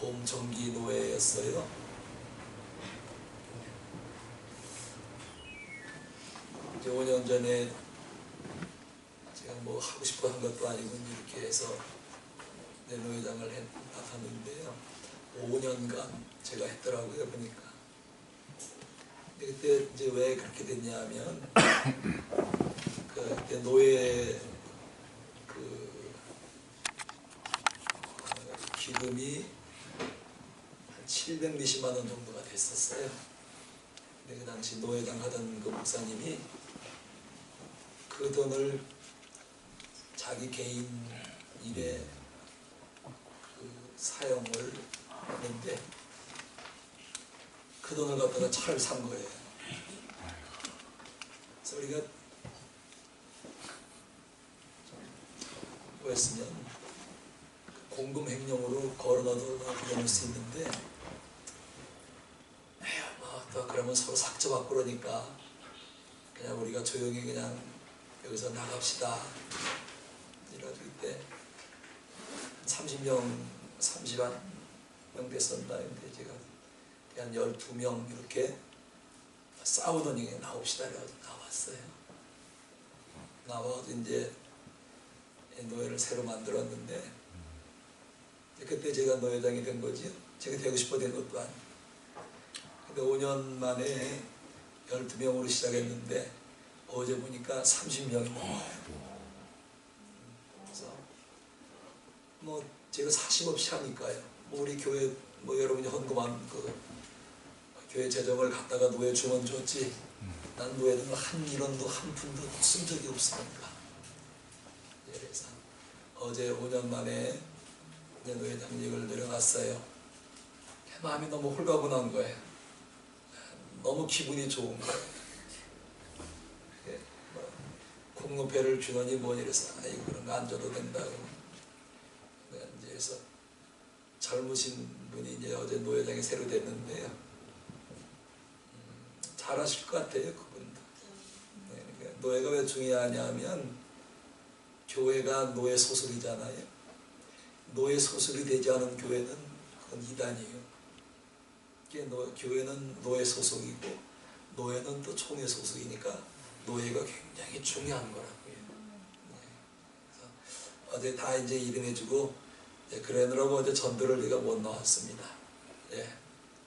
봄정기 노예였어요. 이제 5년 전에 제가 뭐 하고 싶어 한 것도 아니고 이렇게 해서 내 노예장을 맡았는데요. 5년간 제가 했더라고요, 보니까. 근데 그때 이제 왜 그렇게 됐냐면 그때 노예 기금이 한 700몇십만 원 정도가 됐었어요. 근데 그 당시 노예장 하던 그 목사님이 그 돈을 자기 개인 일에 사용을 했는데 그 돈을 갖다가 차를 산 거예요. 그래서 우리가 뭐였으면 공금횡령으로 걸어놔도 그럴 수 있는데 또 그러면 서로 삭제받고 그러니까 그냥 우리가 조용히 그냥 여기서 나갑시다. 이래가지고 그때 30명 됐었나. 근데 제가 한 12명 이렇게 싸우더니 나옵시다. 이래가지고 나왔어요. 나와서 이제 노예를 새로 만들었는데 그때 제가 노예장이 된 거지. 제가 되고 싶어 된 것도 아니고. 근데 5년 만에 12명으로 시작했는데 어제 보니까 30명이 넘어요. 그래서 뭐 제가 사심 없이 하니까요. 뭐 우리 교회 뭐 여러분이 헌금한 그 교회 재정을 갖다가 노예 주면 줬지. 난 노예는 한 1원도 한 푼도 쓴 적이 없으니까. 그래서 어제 5년 만에 이제 노예장직을 내려놨어요. 마음이 너무 홀가분한 거예요. 너무 기분이 좋은 거예요. 공로패를 주느니 뭐니 이래서 아이고 그런 거 안 줘도 된다고. 그래서 젊으신 분이 이제 어제 노예장이 새로 됐는데요. 잘하실 것 같아요, 그분도. 그러니까 노예가 왜 중요하냐면 교회가 노예 소속이잖아요. 노예 소속이 되지 않은 교회는 그건 이단이에요. 교회는 노예 소속이고 노예는 또 총회 소속이니까 노예가 굉장히 중요한 거라고요. 그래서 어제 다 이제 이름해주고 그러느라고 어제 전도를 내가 못 나왔습니다.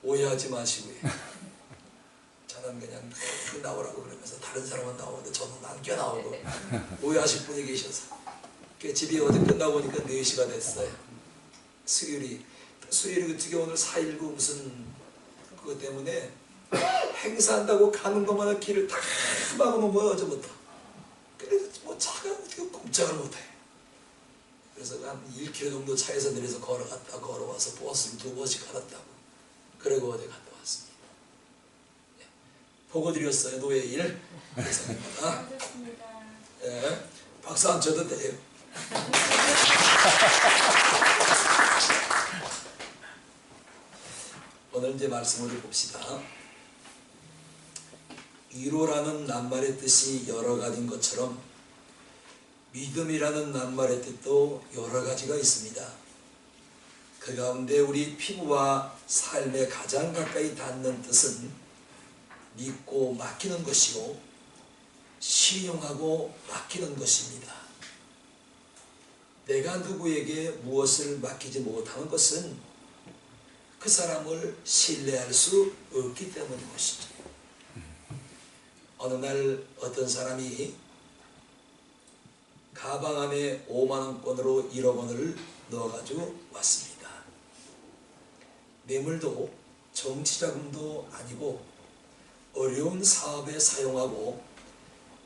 오해하지 마시고요. 저는 그냥 나오라고 그러면서 다른 사람은 나오는데 저는 남겨 나오고 오해하실 분이 계셔서 집이 어제 끝나고 보니까 4시가 됐어요. 수요일이 어떻게 오늘 4.19 무슨 그것 때문에 행사한다고 가는 것마다 길을 다 막아놓은 어제부터. 그래서 뭐 차가 어떻게 꼼짝을 못해. 그래서 한 1km 정도 차에서 내려서 걸어갔다 걸어와서 버스를 2번씩 갈았다고. 그리고 어제 갔다 왔습니다. 보고 드렸어요, 노예 일. 감사합니다. 박수 안 쳐도 돼요. 오늘 이제 말씀을 봅시다. 위로라는 낱말의 뜻이 여러 가지인 것처럼 믿음이라는 낱말의 뜻도 여러 가지가 있습니다. 그 가운데 우리 피부와 삶에 가장 가까이 닿는 뜻은 믿고 맡기는 것이고 신용하고 맡기는 것입니다. 내가 누구에게 무엇을 맡기지 못하는 것은 그 사람을 신뢰할 수 없기 때문인 것이죠. 어느 날 어떤 사람이 가방 안에 5만원권으로 1억 원을 넣어가지고 왔습니다. 뇌물도 정치자금도 아니고 어려운 사업에 사용하고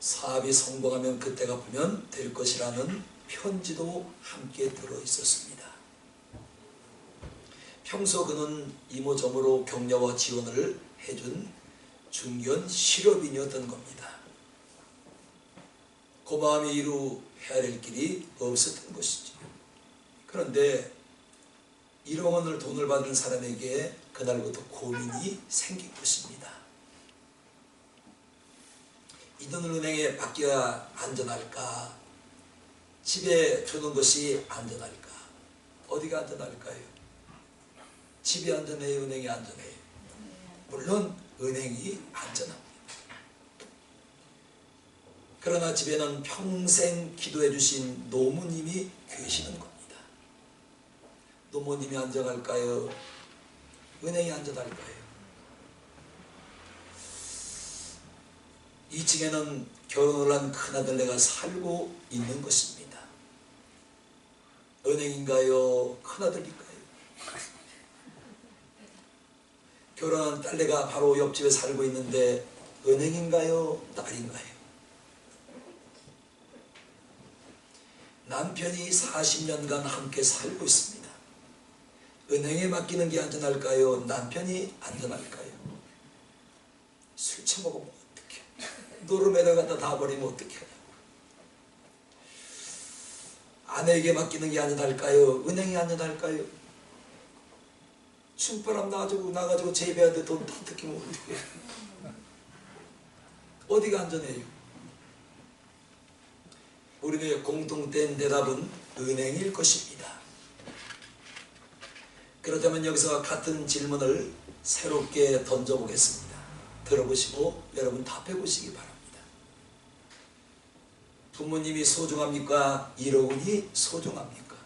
사업이 성공하면 그때 갚으면 될 것이라는 편지도 함께 들어있었습니다. 평소 그는 이모저모로 격려와 지원을 해준 중견 실업인이었던 겁니다. 그 마음이 이루 헤아릴 길이 없었던 것이죠. 그런데 1억 원을 돈을 받은 사람에게 그날부터 고민이 생긴 것입니다. 이 돈을 은행에 맡겨야 안전할까? 집에 두는 것이 안전할까? 어디가 안전할까요? 집이 안전해요? 은행이 안전해요? 물론 은행이 안전합니다. 그러나 집에는 평생 기도해 주신 노모님이 계시는 겁니다. 노모님이 안전할까요? 은행이 안전할까요? 2층에는 결혼을 한 큰아들네가 살고 있는 것입니다. 은행인가요? 큰아들일까요? 결혼한 딸내가 바로 옆집에 살고 있는데 은행인가요? 딸인가요? 남편이 40년간 함께 살고 있습니다. 은행에 맡기는 게 안전할까요? 남편이 안전할까요? 술 처먹으면 어떡해? 노름에다 갖다 다 버리면 어떡해? 아내에게 맡기는 게 안전할까요? 은행이 안전할까요? 춤바람 나가지고 재배하는데 돈 다 뜯기면 어떡해? 어디가 안전해요? 우리의 공통된 대답은 은행일 것입니다. 그렇다면 여기서 같은 질문을 새롭게 던져보겠습니다. 들어보시고 여러분 답해보시기 바랍니다. 부모님이 소중합니까? 1억 원이 소중합니까?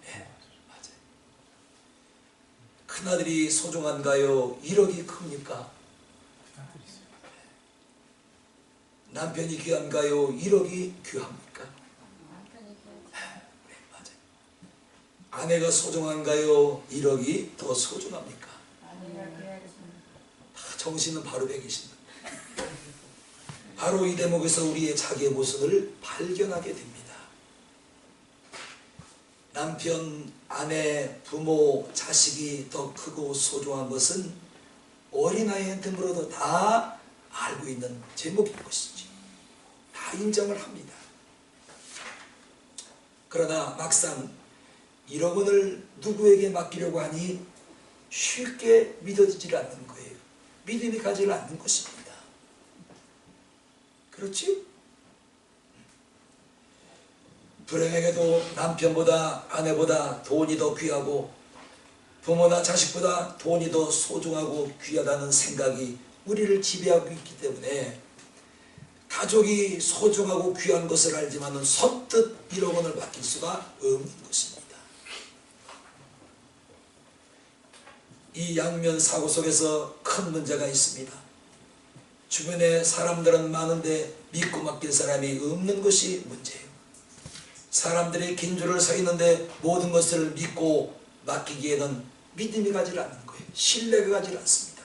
네, 맞아요. 큰아들이 소중한가요? 1억이 큽니까? 남편이 귀한가요? 1억이 귀합니까? 네, 맞아요. 아내가 소중한가요? 1억이 더 소중합니까? 정신은 바로 배기십니다. 바로 이 대목에서 우리의 자기의 모습을 발견하게 됩니다. 남편, 아내, 부모, 자식이 더 크고 소중한 것은 어린아이한테 물어도 다 알고 있는 제목인 것이지. 다 인정을 합니다. 그러나 막상 1억 원을 누구에게 맡기려고 하니 쉽게 믿어지질 않는 거예요. 믿음이 가지 않는 것입니다. 그렇지? 불행하게도 남편보다 아내보다 돈이 더 귀하고 부모나 자식보다 돈이 더 소중하고 귀하다는 생각이 우리를 지배하고 있기 때문에 가족이 소중하고 귀한 것을 알지만 선뜻 1억 원을 맡길 수가 없는 것입니다. 이 양면 사고 속에서 큰 문제가 있습니다. 주변에 사람들은 많은데 믿고 맡길 사람이 없는 것이 문제예요. 사람들이 긴 줄을 서 있는데 모든 것을 믿고 맡기기에는 믿음이 가지 않는 거예요. 신뢰가 가지 않습니다.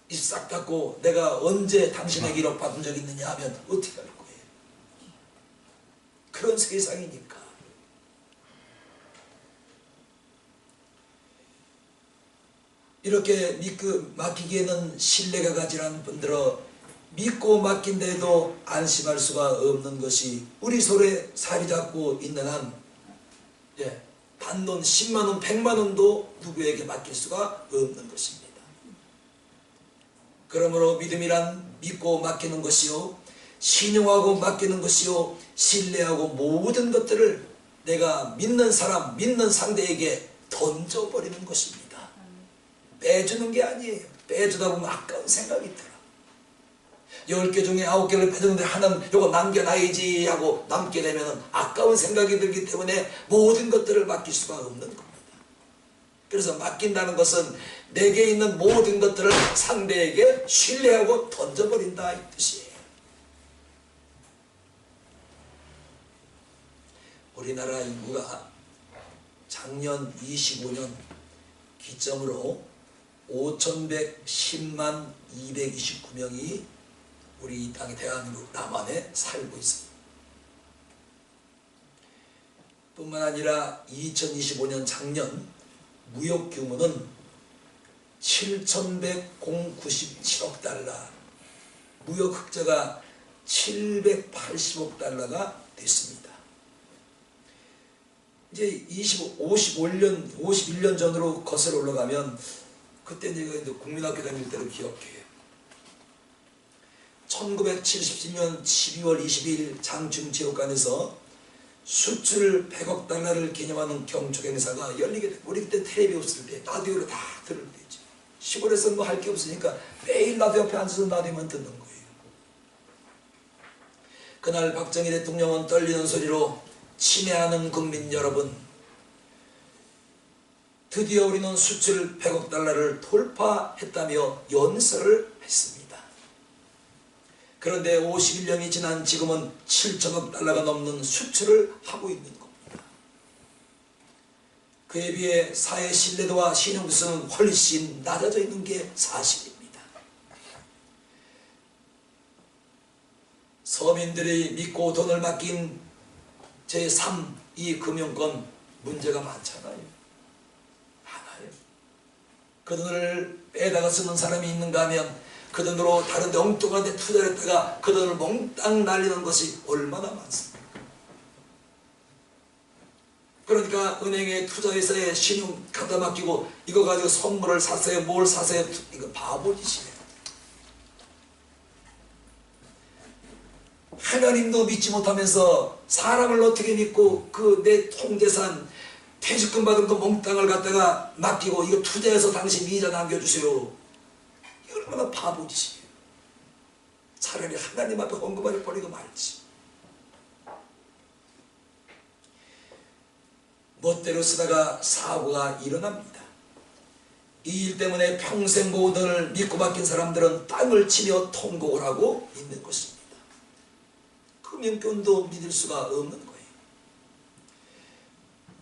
이 싹 닫고 내가 언제 당신에게 1억 받은 적이 있느냐 하면 어떻게 할 거예요? 그런 세상이니까. 이렇게 믿고 맡기기에는 신뢰가 가지 않는 분들은 믿고 맡긴데도 안심할 수가 없는 것이 우리 손에 살이 잡고 있는 한 단돈 10만원, 100만원도 누구에게 맡길 수가 없는 것입니다. 그러므로 믿음이란 믿고 맡기는 것이요, 신용하고 맡기는 것이요, 신뢰하고 모든 것들을 내가 믿는 사람, 믿는 상대에게 던져버리는 것입니다. 빼주는 게 아니에요. 빼주다 보면 아까운 생각이 들어. 10개 중에 9개를 빼줬는데 하나는 이거 남겨놔야지 하고 남게 되면 아까운 생각이 들기 때문에 모든 것들을 맡길 수가 없는 겁니다. 그래서 맡긴다는 것은 내게 있는 모든 것들을 상대에게 신뢰하고 던져버린다 이 뜻이에요. 우리나라 인구가 작년 25년 기점으로 5,110만 229명이 우리 이 땅의 대한민국 남한에 살고 있습니다. 뿐만 아니라 2025년 작년 무역 규모는 7,197억 달러, 무역 흑자가 780억 달러가 됐습니다. 이제 51년 전으로 거슬러 올라가면 그때 내가 국민학교 다닐 때로 기억해요. 1970년 12월 20일 장충체육관에서 수출 100억 달러를 기념하는 경축 행사가 열리게 돼. 우리 그때 텔레비 없을 때 라디오로 다 들을 때죠. 시골에서 뭐 할 게 없으니까 매일 라디오 옆에 앉아서 라디오만 듣는 거예요. 그날 박정희 대통령은 떨리는 소리로 친애하는 국민 여러분, 드디어 우리는 수출 100억 달러를 돌파했다며 연설을 했습니다. 그런데 51년이 지난 지금은 7천억 달러가 넘는 수출을 하고 있는 겁니다. 그에 비해 사회 신뢰도와 신용도는 훨씬 낮아져 있는 게 사실입니다. 서민들이 믿고 돈을 맡긴 제3, 이 금융권 문제가 많잖아요. 많아요. 그 돈을 빼다가 쓰는 사람이 있는가 하면 그 돈으로 다른 데 엉뚱한 데 투자를 했다가 그 돈을 몽땅 날리는 것이 얼마나 많습니까? 그러니까 은행에 투자회사에 신용 갖다 맡기고 이거 가지고 선물을 사세요, 뭘 사세요, 이거 바보짓이에요. 하나님도 믿지 못하면서 사람을 어떻게 믿고 그 내 통재산 퇴직금 받은 거 몽땅을 갖다가 맡기고 이거 투자해서 당신 이자 남겨주세요. 이거 얼마나 바보짓이에요. 차라리 하나님 앞에 헌금을 버리고 말지. 멋대로 쓰다가 사고가 일어납니다. 이 일 때문에 평생 모든을 믿고 맡긴 사람들은 땅을 치며 통곡을 하고 있는 것입니다. 금융권도 믿을 수가 없는 거예요.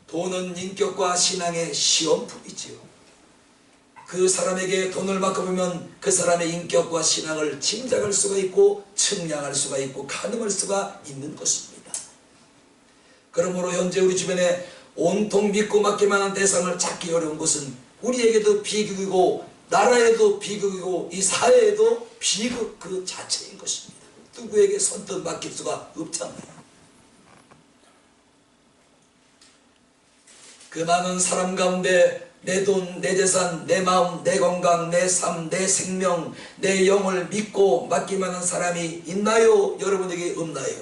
돈은 인격과 신앙의 시험품이지요. 그 사람에게 돈을 맡겨보면 그 사람의 인격과 신앙을 짐작할 수가 있고 측량할 수가 있고 가늠할 수가 있는 것입니다. 그러므로 현재 우리 주변에 온통 믿고 맡길 만한 대상을 찾기 어려운 것은 우리에게도 비극이고 나라에도 비극이고 이 사회에도 비극 그 자체인 것입니다. 누구에게 선뜻 맡길 수가 없잖아요. 그 많은 사람 가운데 내 돈, 내 재산, 내 마음, 내 건강, 내 삶, 내 생명, 내 영을 믿고 맡길 만한 사람이 있나요? 여러분에게 없나요?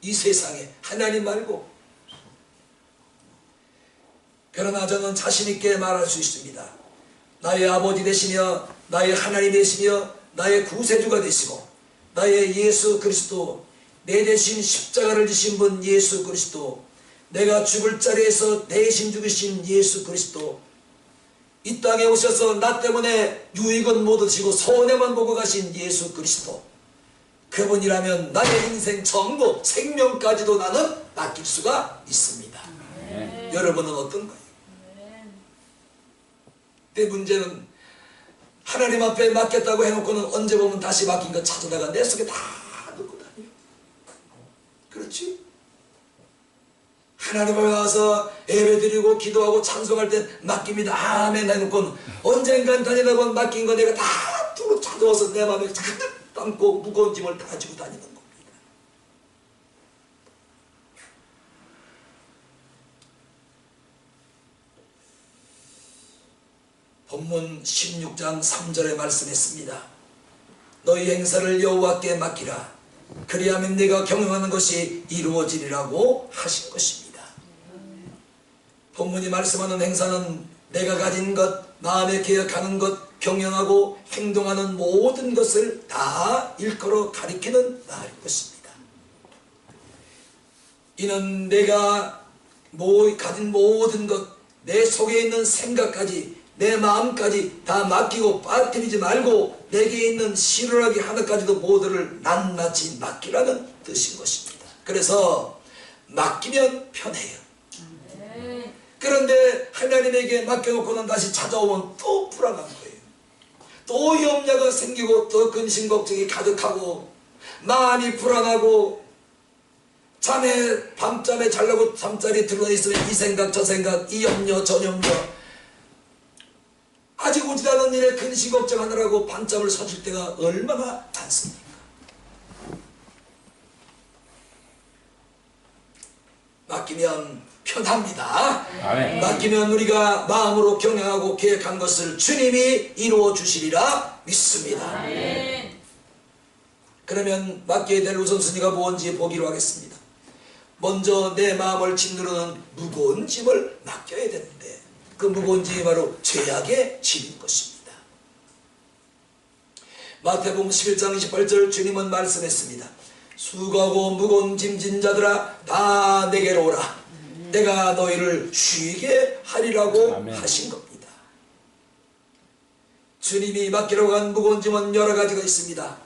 이 세상에 하나님 말고. 그러나 저는 자신 있게 말할 수 있습니다. 나의 아버지 되시며 나의 하나님 되시며 나의 구세주가 되시고 나의 예수 그리스도, 내 대신 십자가를 지신 분 예수 그리스도, 내가 죽을 자리에서 대신 죽으신 예수 그리스도, 이 땅에 오셔서 나 때문에 유익은 못 얻으시고 손해만 보고 가신 예수 그리스도, 그분이라면 나의 인생 전부 생명까지도 나는 맡길 수가 있습니다. 네. 여러분은 어떤가요? 내 문제는 하나님 앞에 맡겼다고 해놓고는 언제 보면 다시 맡긴 거 찾아다가 내 속에 다 넣고 다녀요. 그렇지? 하나님 앞에 나와서 예배드리고 기도하고 찬송할 때 맡깁니다. 아멘 해놓고는 언젠간 다니다가 맡긴 거 내가 다 두루 찾아와서 내 마음에 가득 담고 무거운 짐을 다 지고 다니는 겁니다. 본문 16장 3절에 말씀했습니다. 너희 행사를 여호와께 맡기라. 그리하면 네가 경영하는 것이 이루어지리라고 하신 것입니다. 본문이 말씀하는 행사는 내가 가진 것, 마음에 기억하는 것, 경영하고 행동하는 모든 것을 다 일컬어 가리키는 말인 것입니다. 이는 내가 가진 모든 것, 내 속에 있는 생각까지, 내 마음까지 다 맡기고 빠뜨리지 말고 내게 있는 실현하기 하나까지도 모두를 낱낱이 맡기라는 뜻인 것입니다. 그래서 맡기면 편해요. 그런데 하나님에게 맡겨놓고는 다시 찾아오면 또 불안한 거예요. 또 염려가 생기고 또 근심 걱정이 가득하고 마음이 불안하고 밤잠에 자려고 잠자리 들어가 있으면 이 생각 저 생각, 이 염려 저 염려, 아직 오지 않은 일에 근심 걱정하느라고 밤잠을 설칠 때가 얼마나 많습니까? 맡기면 편합니다. 아멘. 맡기면 우리가 마음으로 경영하고 계획한 것을 주님이 이루어 주시리라 믿습니다. 아멘. 그러면 맡겨야 될 우선순위가 뭔지 보기로 하겠습니다. 먼저 내 마음을 짓누르는 무거운 짐을 맡겨야 되는데 그 무거운 짐이 바로 죄악의 짐인 것입니다. 마태복음 11장 28절 주님은 말씀했습니다. 수고하고 무거운 짐진 자들아 다 내게로 오라. 내가 너희를 쉬게 하리라고 하신 겁니다. 주님이 맡기려고 한 무거운 짐은 여러 가지가 있습니다.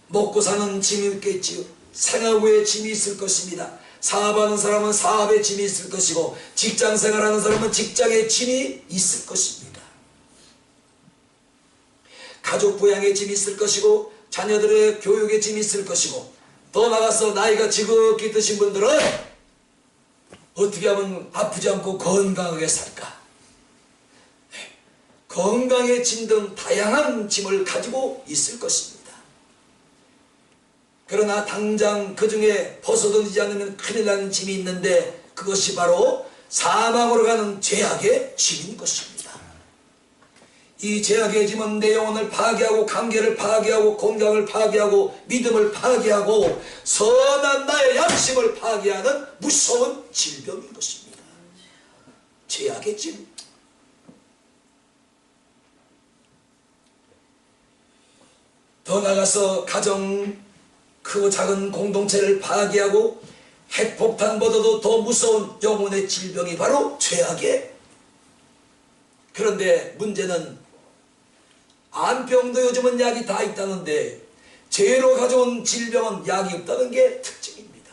먹고 사는 짐이 있겠지요. 생활 후에 짐이 있을 것입니다. 사업하는 사람은 사업에 짐이 있을 것이고 직장생활하는 사람은 직장에 짐이 있을 것입니다. 가족 부양에 짐이 있을 것이고 자녀들의 교육에 짐이 있을 것이고 더 나아가서 나이가 지극히 드신 분들은 어떻게 하면 아프지 않고 건강하게 살까? 건강의 짐 등 다양한 짐을 가지고 있을 것입니다. 그러나 당장 그 중에 벗어던지지 않으면 큰일 나는 짐이 있는데 그것이 바로 사망으로 가는 죄악의 짐인 것입니다. 이 죄악의 짐은 내 영혼을 파괴하고 관계를 파괴하고 건강을 파괴하고 믿음을 파괴하고 선한 나의 양심을 파괴하는 무서운 질병인 것입니다. 죄악의 짐. 더 나아가서 가정 크고 작은 공동체를 파괴하고 핵폭탄보다도 더 무서운 영혼의 질병이 바로 죄악의. 그런데 문제는 암병도 요즘은 약이 다 있다는데 죄로 가져온 질병은 약이 없다는 게 특징입니다.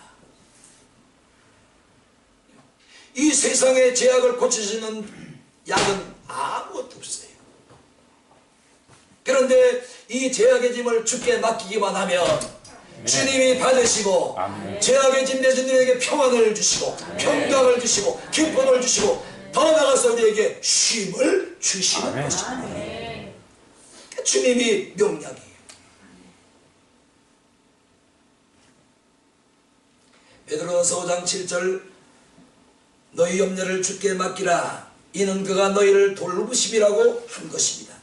이 세상의 죄악을 고치시는 약은 아무것도 없어요. 그런데 이 죄악의 짐을 주께 맡기기만 하면 주님이 받으시고 죄악의 짐 대신 우리에게 평안을 주시고 평강을 주시고 기쁨을 주시고 더 나아가서 우리에게 쉼을 주시는 것입니다. 주님이 명약이에요. 베드로서 5장 7절 너희 염려를 주께 맡기라 이는 그가 너희를 돌보심이라고 한 것입니다.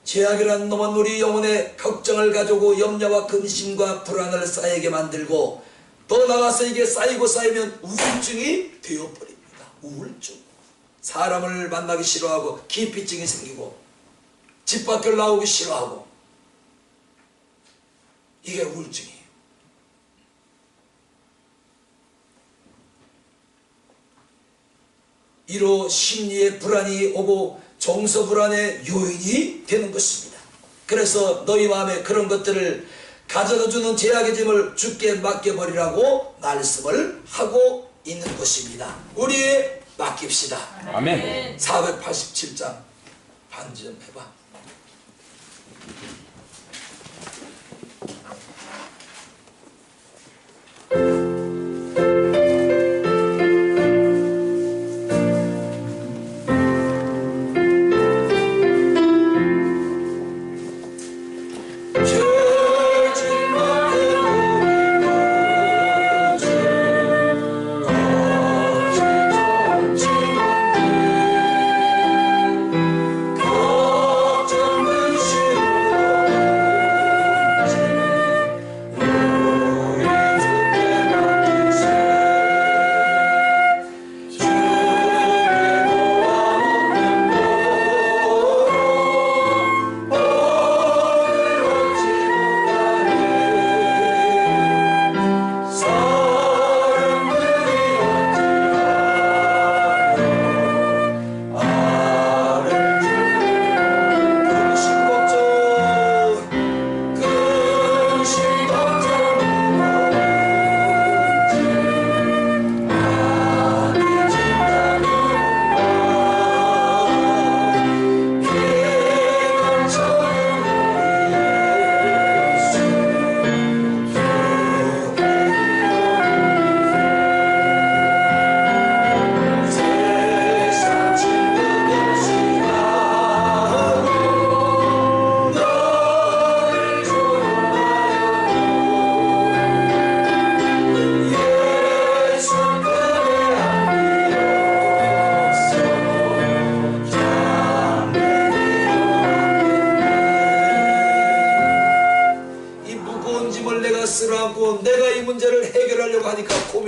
죄악이라는 놈은 우리 영혼에 걱정을 가지고 염려와 근심과 불안을 쌓이게 만들고 더 나아가서 이게 쌓이고 쌓이면 우울증이 되어버립니다. 우울증. 사람을 만나기 싫어하고 기피증이 생기고 집 밖을 나오기 싫어하고 이게 우울증이에요. 이로 심리의 불안이 오고 정서 불안의 요인이 되는 것입니다. 그래서 너희 마음에 그런 것들을 가져다주는 죄악의 짐을 주께 맡겨버리라고 말씀을 하고 있는 것입니다. 우리 맡깁시다. 아멘. 487장 반지 좀 해봐.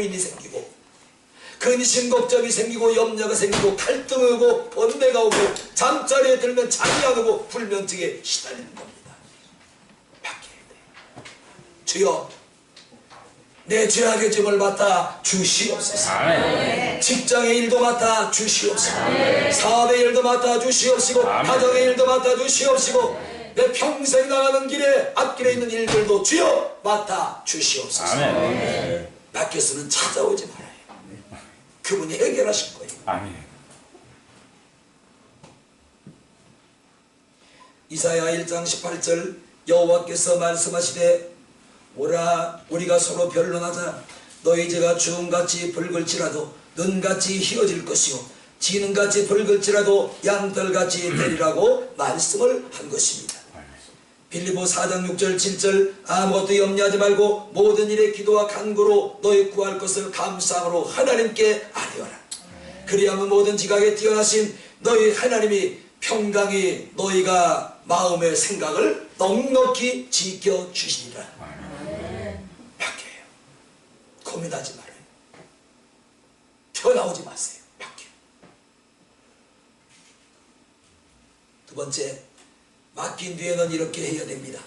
고민이 생기고 근심 걱정이 생기고 염려가 생기고 갈등이 오고 번뇌가 오고 잠자리에 들면 잠이 안 오고 불면증에 시달리는 겁니다. 바뀌어야 돼. 주여 내 죄악의 짐을 맡아 주시옵소서. 직장의 일도 맡아 주시옵시고 사업의 일도 맡아 주시옵시고 가정의 일도 맡아 주시옵시고 내 평생 나가는 길에 앞길에 있는 일들도 주여 맡아 주시옵소서. 밖에서는 찾아오지 말아요. 그분이 해결하실 거예요. 아멘. 이사야 1장 18절 여호와께서 말씀하시되 오라 우리가 서로 변론하자. 너희 죄가 주음같이 붉을지라도 눈같이 희어질 것이요 지능같이 붉을지라도 양털같이 되리라고 말씀을 한 것입니다. 빌립보 4장 6절 7절 아무것도 염려하지 말고 모든 일에 기도와 간구로 너희 구할 것을 감사함으로 하나님께 아뢰어라. 그리하면 모든 지각에 뛰어나신 너희 하나님이 평강히 너희가 마음의 생각을 넉넉히 지켜주시리라. 바뀌어요. 고민하지 말아요. 튀어나오지 마세요. 바뀌어요. 두 번째, 맡긴 뒤에는 이렇게 해야 됩니다.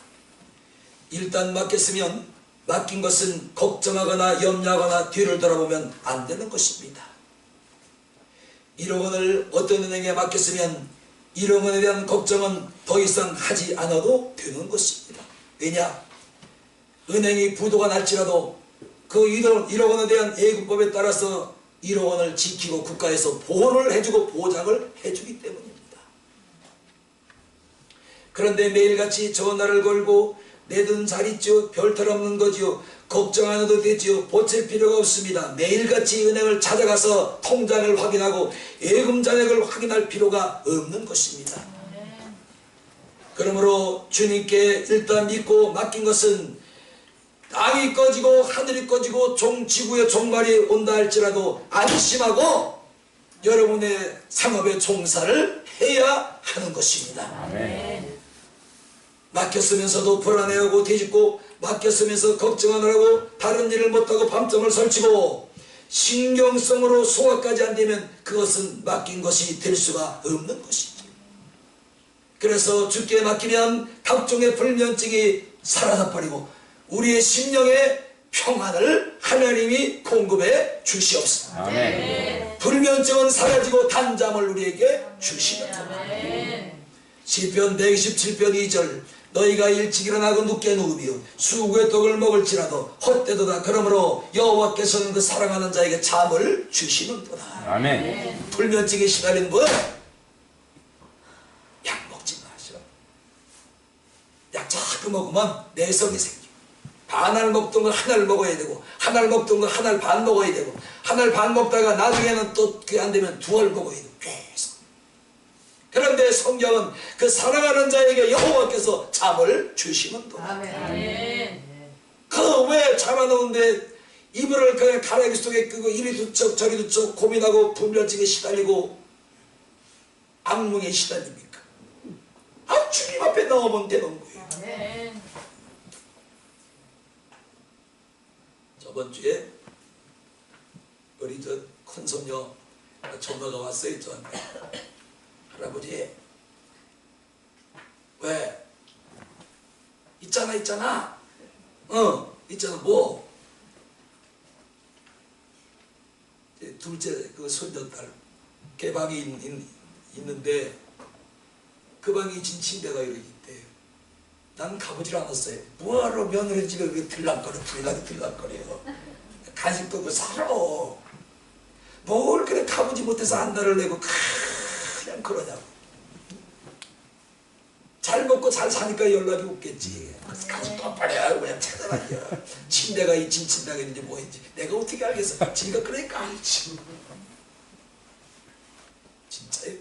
일단 맡겼으면 맡긴 것은 걱정하거나 염려하거나 뒤를 돌아보면 안 되는 것입니다. 1억 원을 어떤 은행에 맡겼으면 1억 원에 대한 걱정은 더 이상 하지 않아도 되는 것입니다. 왜냐? 은행이 부도가 날지라도 그 1억 원에 대한 예금법에 따라서 1억 원을 지키고 국가에서 보호를 해주고 보장을 해주기 때문입니다. 그런데 매일같이 전화를 걸고 내 돈 잘 있죠? 별탈 없는 거지요? 걱정 안 해도 되지요? 보챌 필요가 없습니다. 매일같이 은행을 찾아가서 통장을 확인하고 예금 잔액을 확인할 필요가 없는 것입니다. 그러므로 주님께 일단 믿고 맡긴 것은 땅이 꺼지고 하늘이 꺼지고 지구의 종말이 온다 할지라도 안심하고 여러분의 상업의 종사를 해야 하는 것입니다. 아멘. 맡겼으면서도 불안해하고 뒤집고 맡겼으면서 걱정하느라고 다른 일을 못하고 밤잠을 설치고 신경성으로 소화까지 안 되면 그것은 맡긴 것이 될 수가 없는 것이죠. 그래서 주께 맡기면 각종의 불면증이 사라져버리고 우리의 심령의 평안을 하나님이 공급해 주시옵소서. 아멘. 불면증은 사라지고 단잠을 우리에게 주시는 겁니다. 시편 127편 2절 너희가 일찍 일어나고 늦게 누우며 수구의 떡을 먹을지라도 헛되도다. 그러므로 여호와께서는 그 사랑하는 자에게 잠을 주시는도다. 아멘. 불면증에 시달린 분 약 먹지 마셔. 약 자꾸 먹으면 내성이 생겨. 반알 먹던 걸 하나를 먹어야 되고 하나를 먹던 걸 하나를 반 먹어야 되고 하나를 반 먹다가 나중에는 또 그게 안 되면 두 알 먹어야 되고 계속. 그런데 성경은 그 사랑하는 자에게 여호와께서 잠을 주시는도다. 아멘. 그 왜 잠 안 오는데 이불을 그냥 가라기 속에 끄고 이리도 쩍 저리도 쩍 고민하고 불면증에 시달리고 악몽에 시달립니까? 아 주님 앞에 나오면 되는 거예요. 아멘. 저번 주에 우리 저 큰손녀 전화가 왔어요. 저한테. 할아버지 왜? 있잖아 있잖아 뭐 둘째 그 손녀딸 개방이 있는데 그 방에 진 침대가 이렇게 있대요. 난 가보질 않았어요. 뭐하러 며느리 집에 왜 들락거려 불나게 들락거려요. 간식도 그 사러 뭘 그래 가보지 못해서 안달을 내고 그냥 그러냐고. 잘 먹고 잘 사니까 연락이 없겠지. 그래서 간식도 빨리 그냥 찾아다녀. 침대가 있진 침대가 있는지 뭐인지 내가 어떻게 알겠어. 지가 그러니까 알지. 진짜요.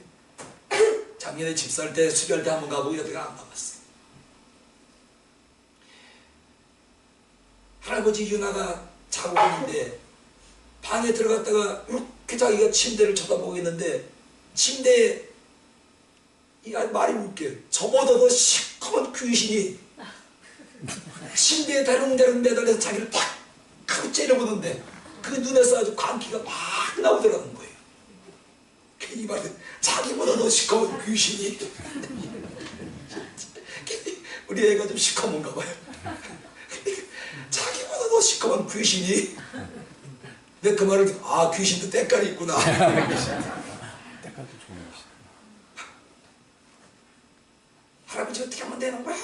작년에 집 살 때 수별 때 한번 가보고 여태가 안 가봤어. 할아버지 유나가 자고 있는데 방에 들어갔다가 이렇게 자기가 침대를 쳐다보고 있는데 침대에 이 말이 웃겨. 저보다도 시커먼 귀신이 침대에 대롱대롱 매달려서 자기를 탁 하고 째려보는데 그 눈에서 아주 광기가 막 나오더라는 거예요. 이 말은 자기보다 더 시커먼 귀신이 우리 애가 좀 시커먼가 봐요. 자기보다 더 시커먼 귀신이 근데 그 말을 듣고 아 귀신도 때깔이 있구나. 할아버지 어떻게 하면 되는 거야?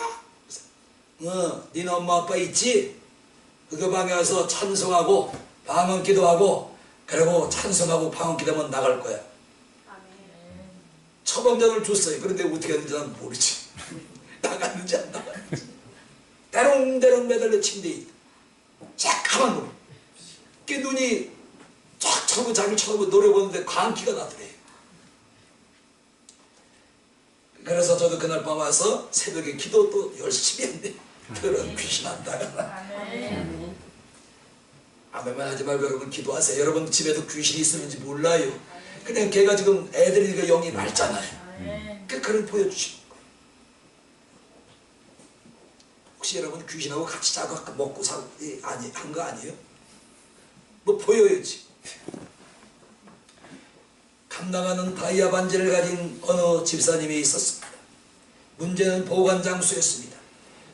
니네 엄마 아빠 있지? 그 방에 와서 찬송하고 방언 기도하고 그리고 찬송하고 방언 기도하면 나갈 거야. 처방전을 줬어요. 그런데 어떻게 했는지 난 모르지. 나갔는지 안 나갔는지. 대롱대롱 매달려 침대에 있다. 쫙가만 놈. 그 눈이 쫙 쳐다보고 자기를 쳐다보고 노래 보는데 광기가 나더래요. 그래서 저도 그날 밤 와서 새벽에 기도 또 열심히 했는데 그런 귀신 안 나가나. 아멘만 하지 말고 여러분 기도하세요. 여러분 집에도 귀신이 있었는지 몰라요. 그냥 걔가 지금 애들이니까 영이 맑잖아요. 그걸 보여주시는 거예요. 혹시 여러분 귀신하고 같이 자고 먹고 사고 한 거 아니에요? 뭐 보여야지. 감당하는 다이아 반지를 가진 어느 집사님이 있었습니다. 문제는 보관 장수였습니다.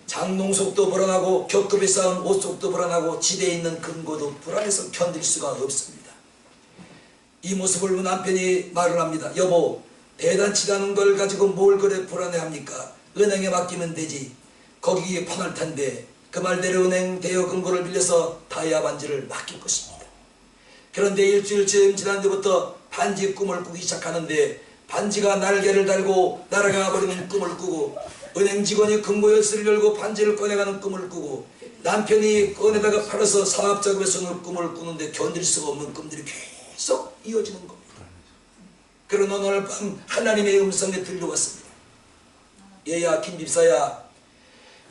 장농속도 불안하고 겹겹이 쌓은 옷속도 불안하고 지대에 있는 금고도 불안해서 견딜 수가 없습니다. 이 모습을 본 남편이 말을 합니다. 여보, 대단치 않은 걸 가지고 뭘 그래 불안해합니까? 은행에 맡기면 되지. 거기에 판할 텐데. 그 말대로 은행 대여 금고를 빌려서 다이아 반지를 맡길 것입니다. 그런데 일주일쯤 지난 뒤부터 반지 꿈을 꾸기 시작하는데 반지가 날개를 달고 날아가 버리는 꿈을 꾸고 은행 직원이 금고 열쇠를 열고 반지를 꺼내가는 꿈을 꾸고 남편이 꺼내다가 팔아서 사업 작업에 쓰는 꿈을 꾸는데 견딜 수가 없는 꿈들이 계속 이어지는 겁니다. 그러나 오늘 밤 하나님의 음성이 들려왔습니다. 얘야 김 집사야,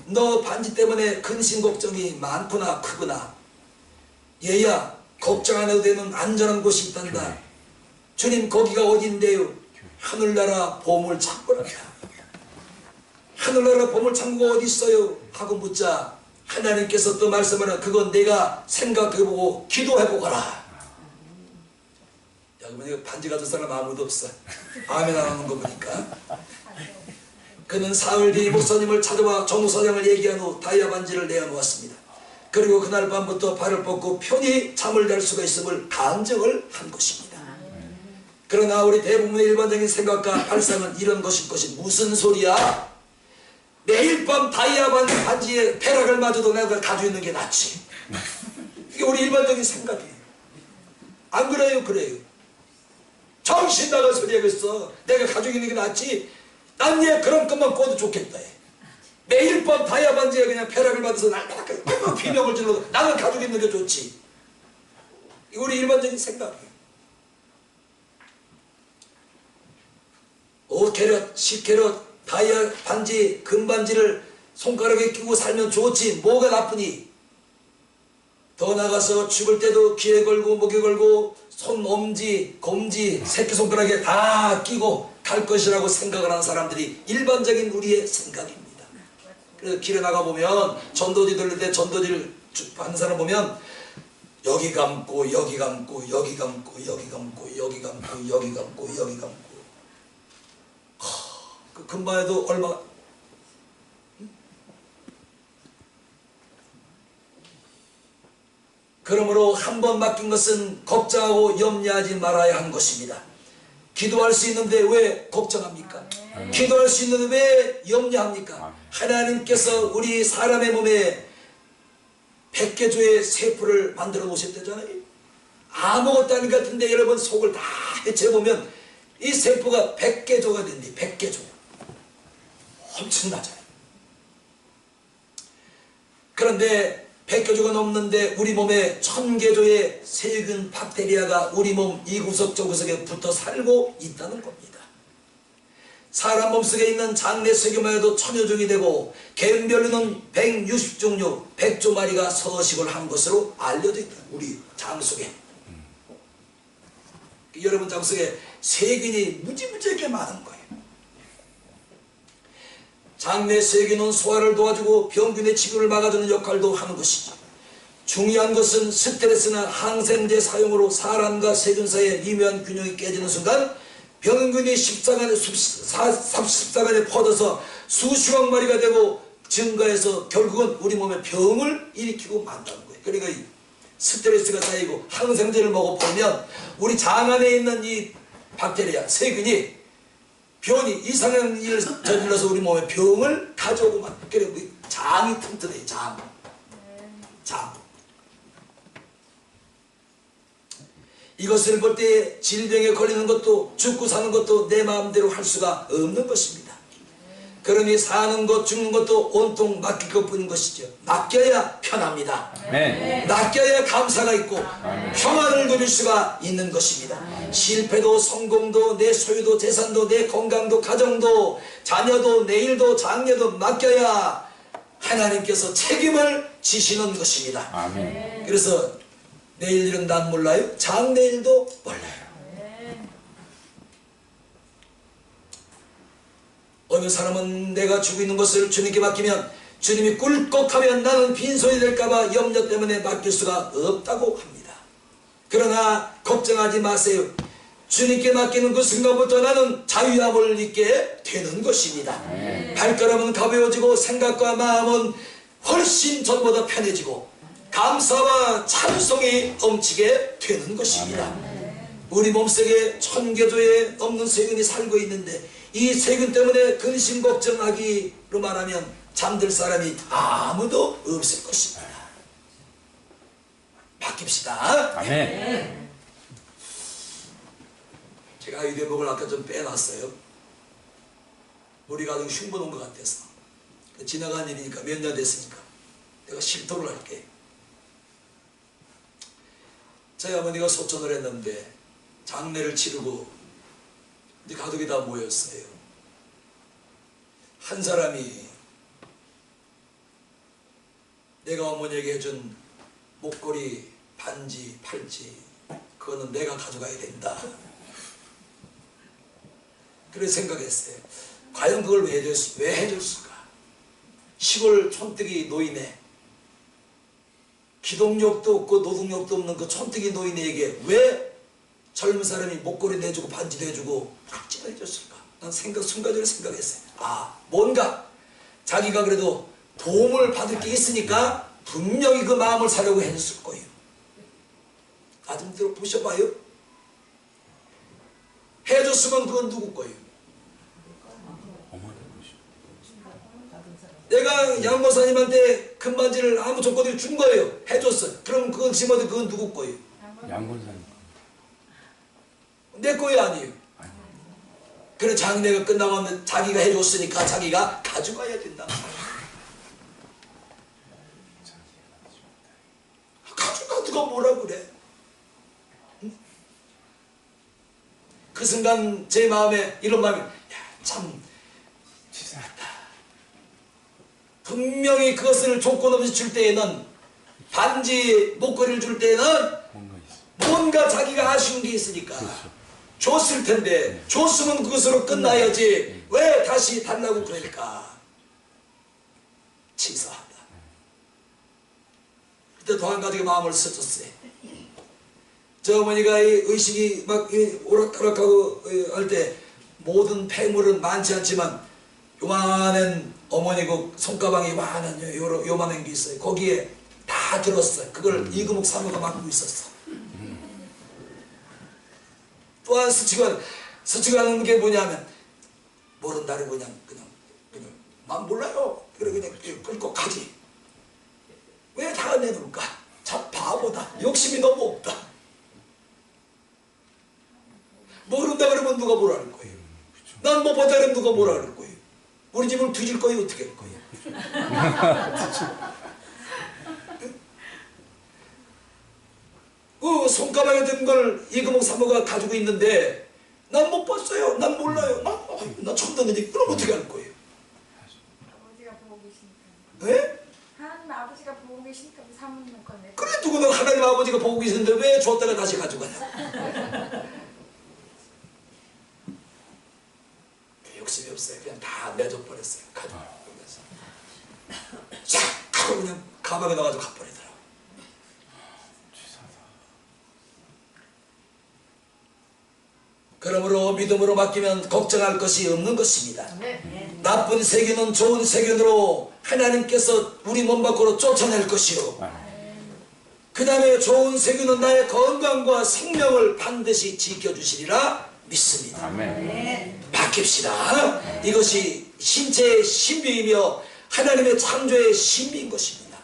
너 반지 때문에 근심 걱정이 많구나 크구나. 얘야 걱정 안 해도 되는 안전한 곳이 있단다. 주님 거기가 어딘데요? 하늘나라 보물 창고랍니다. 하늘나라 보물 창고가 어디 있어요? 하고 묻자 하나님께서 또 말씀하는 그건 내가 생각해보고 기도해보거라. 여러분 반지 가진 사람 아무도 없어. 아멘 안 하는 거 보니까. 그는 사흘 뒤 목사님을 찾아와 정사장을 얘기한 후 다이아 반지를 내어놓았습니다. 그리고 그날 밤부터 발을 뻗고 편히 잠을 잘 수가 있음을 간증을 한 것입니다. 그러나 우리 대부분의 일반적인 생각과 발상은 이런 것일 것이 무슨 소리야? 매일 밤 다이아 반지에 벼락을 맞아도 내가 가지고 있는 게 낫지. 이게 우리 일반적인 생각이에요. 안 그래요? 그래요. 정신 나간 소리 하겠어. 내가 가지고 있는 게 낫지. 난 얘 그런 것만 꿔도 좋겠다. 매일 밤 다이아 반지에 그냥 벼락을 맞아서 날마다 비명을 질러도 나는 가지고 있는 게 좋지. 이거 우리 일반적인 생각이에요. 5캐럿, 10캐럿 다이아 반지, 금반지를 손가락에 끼고 살면 좋지. 뭐가 나쁘니? 더 나가서 죽을 때도 귀에 걸고 목에 걸고 손, 엄지, 검지, 새끼손가락에 다 끼고 갈 것이라고 생각을 하는 사람들이 일반적인 우리의 생각입니다. 그래서 길에 나가보면 전도지 들릴 때 전도지를 하는 사람 보면 여기 감고 여기 감고 여기 감고 여기 감고 여기 감고 여기 감고 여기 감고 그 금방에도 얼마 그러므로 한 번 맡긴 것은 걱정하고 염려하지 말아야 하는 것입니다. 기도할 수 있는데 왜 걱정합니까? 기도할 수 있는데 왜 염려합니까? 하나님께서 우리 사람의 몸에 100개조의 세포를 만들어 놓으셨다잖아요. 아무것도 아닌 것 같은데 여러분 속을 다 헤쳐보면 이 세포가 100개조가 된대. 100개조. 엄청나잖아요. 그런데 100개조가 넘는데 우리 몸에 1000개조의 세균 박테리아가 우리 몸 이 구석 저 구석에 붙어 살고 있다는 겁니다. 사람 몸속에 있는 장내 세균만 해도 1000여 종이 되고 개별로는 160종류 100조 마리가 서식을 한 것으로 알려져 있다. 우리 장 속에. 여러분 장 속에 세균이 무지무지하게 많은 거예요. 장내 세균은 소화를 도와주고 병균의 침입을 막아주는 역할도 하는 것이죠. 중요한 것은 스트레스나 항생제 사용으로 사람과 세균 사이의 미묘한 균형이 깨지는 순간 병균이 14간에 퍼져서 수십억 마리가 되고 증가해서 결국은 우리 몸에 병을 일으키고 만다는 거예요. 그러니까 이 스트레스가 쌓이고 항생제를 먹어보면 우리 장 안에 있는 이 박테리아, 세균이 변이 이상한 일을 저질러서 우리 몸에 병을 가져오고 만. 그리고 장이 튼튼해요. 장. 이것을 볼 때 질병에 걸리는 것도 죽고 사는 것도 내 마음대로 할 수가 없는 것입니다. 그러니 사는 것 죽는 것도 온통 맡길 것뿐인 것이죠. 맡겨야 편합니다. 네. 맡겨야 감사가 있고 평안을 누릴 수가 있는 것입니다. 실패도 성공도 내 소유도 재산도 내 건강도 가정도 자녀도 내일도 장래도 맡겨야 하나님께서 책임을 지시는 것입니다. 아멘. 그래서 내일 일은 난 몰라요. 장래일도 몰라요. 어느 사람은 내가 주고 있는 것을 주님께 맡기면 주님이 꿀꺽하면 나는 빈손이 될까봐 염려 때문에 맡길 수가 없다고 합니다. 그러나 걱정하지 마세요. 주님께 맡기는 그 순간부터 나는 자유함을 잊게 되는 것입니다. 발걸음은 가벼워지고 생각과 마음은 훨씬 전보다 편해지고 감사와 찬송이 넘치게 되는 것입니다. 우리 몸속에 1000개조에 넘는 세균이 살고 있는데 이 세균 때문에 근심 걱정하기로 말하면 잠들 사람이 아무도 없을 것입니다. 바뀝시다. 아멘. 제가 이 대목을 아까 좀 빼놨어요. 우리가 좀 흉보 놓은 것 같아서. 지나간 일이니까 몇 년 됐으니까 내가 실토를 할게. 저희 어머니가 소천을 했는데 장례를 치르고 이제 가족이 다 모였어요. 한 사람이 내가 어머니에게 해준 목걸이, 반지, 팔찌 그거는 내가 가져가야 된다. 그래 생각했어요. 과연 그걸 왜 해줬을까? 시골 촌뜨기 노인네, 기동력도 없고 노동력도 없는 그 촌뜨기 노인에게 왜 젊은 사람이 목걸이 내주고 반지도 해주고 팔찌도 해줬을까? 난 순간적으로 생각했어요. 뭔가 자기가 그래도 도움을 받을 게 있으니까 분명히 그 마음을 사려고 해줬을 거예요. 가슴 들어 보셔봐요. 해줬으면 그건 누구 거예요? 내가 양보사님한테 금반지를 아무 조건 없이 준 거예요. 해줬어요. 그럼 그건 지금도 그건 누구 거예요? 양권사님. 내 거예요, 아니에요? 그래 장례가 끝나고 자기가 해줬으니까 자기가 가져가야 된다. 가져가 누가 뭐라 그래? 응? 그 순간 제 마음에 이런 마음이 참 치사하다. 분명히 그것을 조건 없이 줄 때에는 반지 목걸이를 줄 때에는 뭔가 자기가 아쉬운 게 있으니까 줬을 텐데 줬으면 그것으로 끝나야지 왜 다시 달라고 그러니까 치사하다. 그때 또 한 가지가 마음을 스쳤어요. 저 어머니가 이 의식이 막 오락가락하고 할 때 모든 폐물은 많지 않지만 요만한 어머니 그 손가방이 요만한 게 있어요. 거기에 다 들었어요. 그걸 이금옥 사모가 맡고 있었어. 또한 스치가는 게 뭐냐면 모른다를 그냥 난 몰라요. 그래 그냥 끌고 가지. 왜 다 내놓을까? 참 바보다. 욕심이 너무 없다. 모른다 그러면 누가 뭐라 할 거예요? 난 뭐 보다 그러면 누가 뭐라 할 거예요? 우리 집을 뒤질 거예요? 어떻게 할 거예요? 그 손가락에 든 걸 이금옥 사모가 가지고 있는데 난 못 봤어요. 난 몰라요. 나 처음 듣는데 그럼 어떻게 할 거예요? 아버지가 보고 계시니까. 네? 하나님 아버지가 보고 계시니까 사모님 건데. 그래 누구는 하나님 아버지가 보고 계시는데 왜 줬다가 다시 가져가냐? 욕심이 없어요. 그냥 다 내줘버렸어요. 가져가면서 쫙 하고 그냥 가방에 넣어가지고 가버리더라고. 그러므로 믿음으로 맡기면 걱정할 것이 없는 것입니다. 아멘. 나쁜 세균은 좋은 세균으로 하나님께서 우리 몸 밖으로 쫓아낼 것이요, 그 다음에 좋은 세균은 나의 건강과 생명을 반드시 지켜주시리라 믿습니다. 아멘. 맡깁시다. 이것이 신체의 신비이며 하나님의 창조의 신비인 것입니다.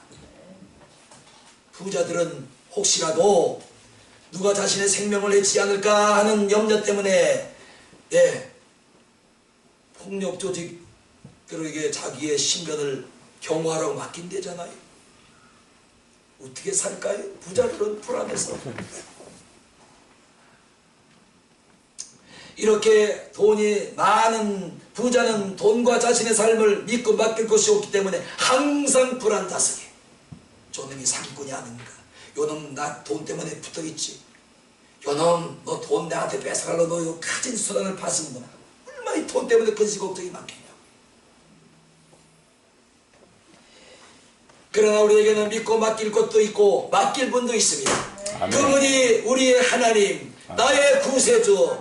부자들은 혹시라도 누가 자신의 생명을 해치지 않을까 하는 염려 때문에 폭력 조직 그러게 자기의 신변을 경호하라고 맡긴대잖아요. 어떻게 살까요? 부자들은 불안해서. 이렇게 돈이 많은 부자는 돈과 자신의 삶을 믿고 맡길 것이 없기 때문에 항상 불안다스게. 저놈이 사기꾼이 아닌가? 요놈 나 돈 때문에 붙어있지. 요놈 너 돈 내한테 뺏어갈러 너 가진 수단을 파시는구나. 얼마나 이 돈 때문에 근심 걱정이 많겠냐. 그러나 우리에게는 믿고 맡길 것도 있고 맡길 분도 있습니다. 아멘. 그분이 우리의 하나님, 나의 구세주,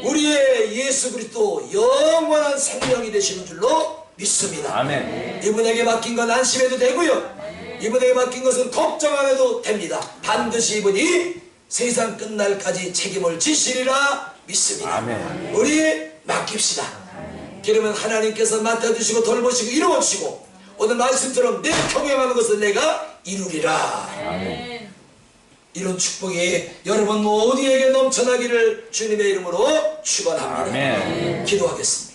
우리의 예수 그리스도 영원한 생명이 되시는 줄로 믿습니다. 아멘. 이분에게 맡긴 건 안심해도 되고요, 이분에게 맡긴 것은 걱정 안 해도 됩니다. 반드시 이분이 세상 끝날까지 책임을 지시리라 믿습니다. 아멘. 우리 맡깁시다. 그러면 하나님께서 맡아주시고 돌보시고 이루어주시고 오늘 말씀처럼 내 경영하는 것을 내가 이루리라. 아멘. 이런 축복이 여러분 모두에게 넘쳐나기를 주님의 이름으로 축원합니다. 아멘. 기도하겠습니다.